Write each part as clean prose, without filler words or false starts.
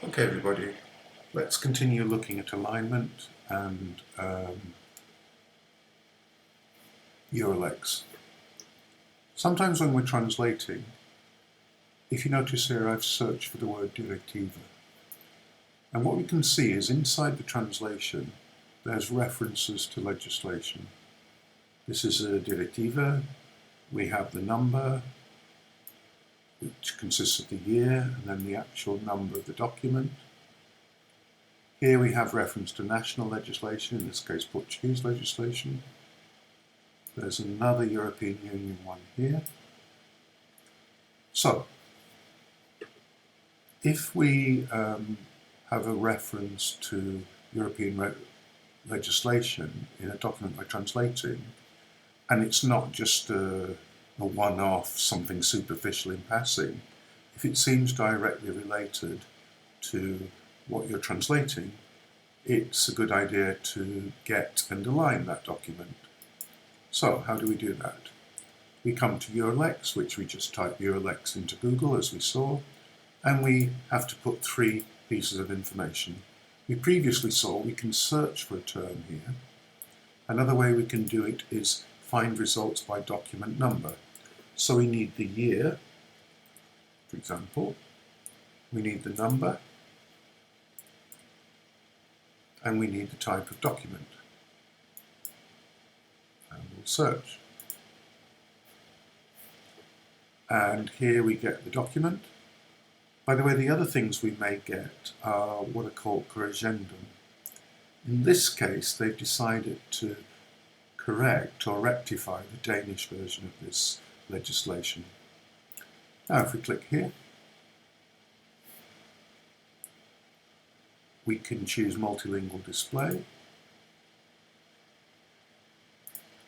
Okay, everybody, let's continue looking at alignment and Eurolex. Sometimes when we're translating, if you notice here, I've searched for the word directiva. And what we can see is inside the translation, there's references to legislation. This is a directiva. We have the number, which consists of the year, and then the actual number of the document. Here we have reference to national legislation, in this case Portuguese legislation. There's another European Union one here. So, if we have a reference to European legislation in a document we're translating, and it's not just a one-off, something superficial in passing, if it seems directly related to what you're translating, it's a good idea to get and align that document. So, how do we do that? We come to Eurolex, which we just type Eurolex into Google, as we saw, and we have to put 3 pieces of information. We previously saw we can search for a term here. Another way we can do it is find results by document number. So we need the year, for example, we need the number, and we need the type of document. And we'll search. And here we get the document. By the way, the other things we may get are what are called corrigendum. In this case, they've decided to correct or rectify the Danish version of this legislation. Now, if we click here, we can choose multilingual display,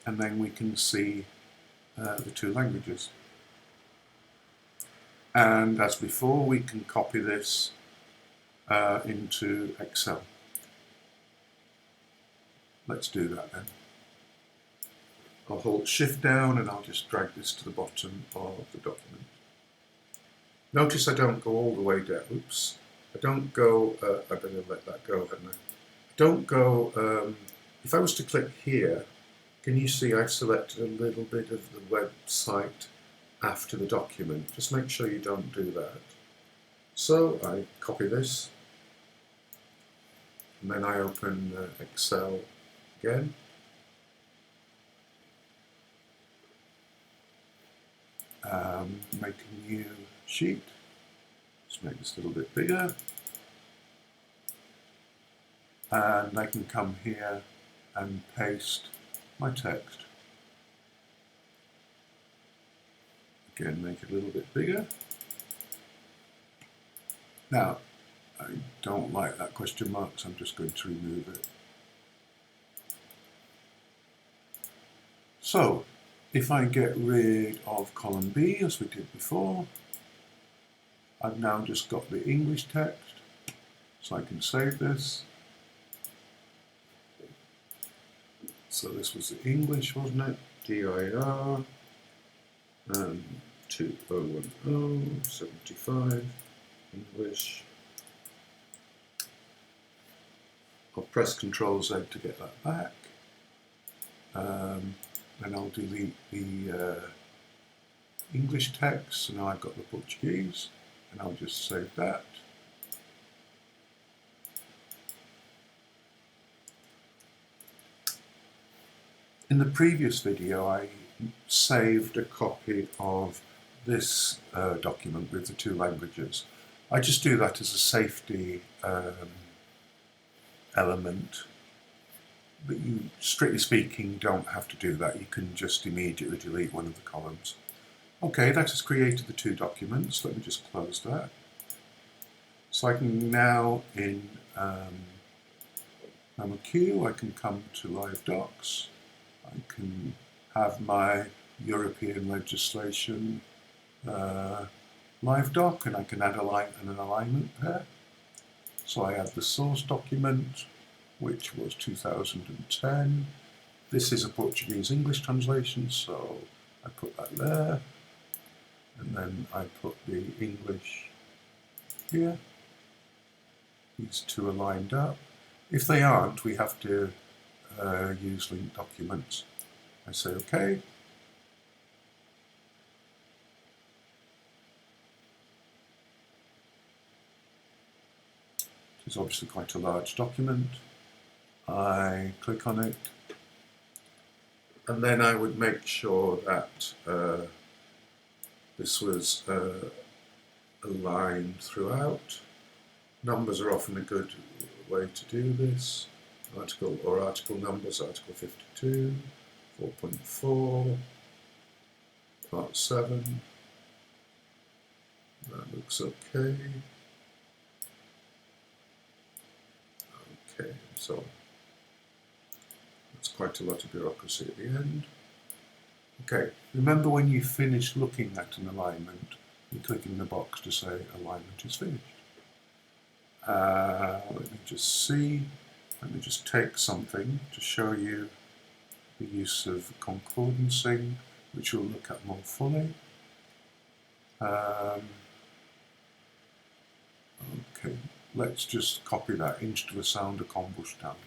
and then we can see the 2 languages. And as before, we can copy this into Excel. Let's do that then. I'll hold Shift down and I'll just drag this to the bottom of the document. Notice I don't go all the way down. Oops. I don't go, I better let that go, hadn't I? Don't go, if I was to click here, can you see I've selected a little bit of the website after the document? Just make sure you don't do that. So I copy this, and then I open Excel again. Make a new sheet. Let's make this a little bit bigger. And I can come here and paste my text. Again, make it a little bit bigger. Now, I don't like that question mark, so I'm just going to remove it. So, if I get rid of column B, as we did before, I've now just got the English text, so I can save this. So this was the English, wasn't it? DIR 2010 75 English. I'll press Ctrl Z to get that back. Then I'll delete the English text, so now I've got the Portuguese, and I'll just save that. In the previous video, I saved a copy of this document with the 2 languages. I just do that as a safety element, but you, strictly speaking, don't have to do that. You can just immediately delete one of the columns. Okay, that has created the 2 documents. Let me just close that. So I can now, in MemoQ, I can come to Live Docs. I can have my European legislation live doc, and I can add an alignment pair. So I have the source document, which was 2010. This is a Portuguese-English translation, so I put that there. And then I put the English here. these two are lined up. If they aren't, we have to use linked documents. I say OK. It's obviously quite a large document. I click on it, and then I would make sure that this was aligned throughout. Numbers are often a good way to do this. Article numbers, Article 52, 4.4, Part 7. That looks okay. Okay, so that's quite a lot of bureaucracy at the end. Okay, remember when you finish looking at an alignment, you click in the box to say alignment is finished. Let me just see. Let me just take something to show you the use of concordancing, which we'll look at more fully. Okay, let's just copy that into the sounder Combustan.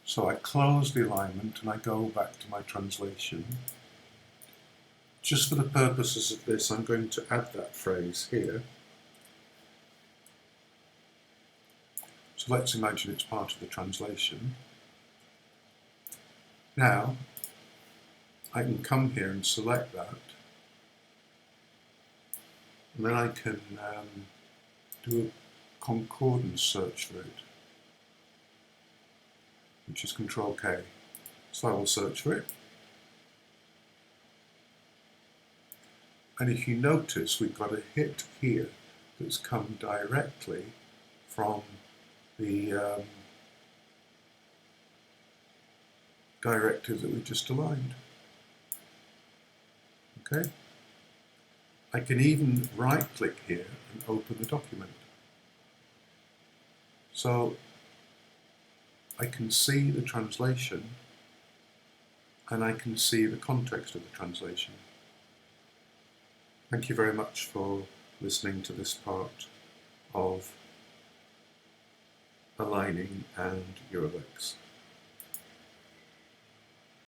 So I close the alignment and I go back to my translation. Just for the purposes of this, I'm going to add that phrase here. So let's imagine it's part of the translation. Now, I can come here and select that, and then I can do a concordance search for it, which is Control K. So I will search for it. And if you notice, we've got a hit here that's come directly from the directive that we just aligned. Okay? I can even right-click here and open the document. So I can see the translation and I can see the context of the translation. Thank you very much for listening to this part of Aligning and Eurolex.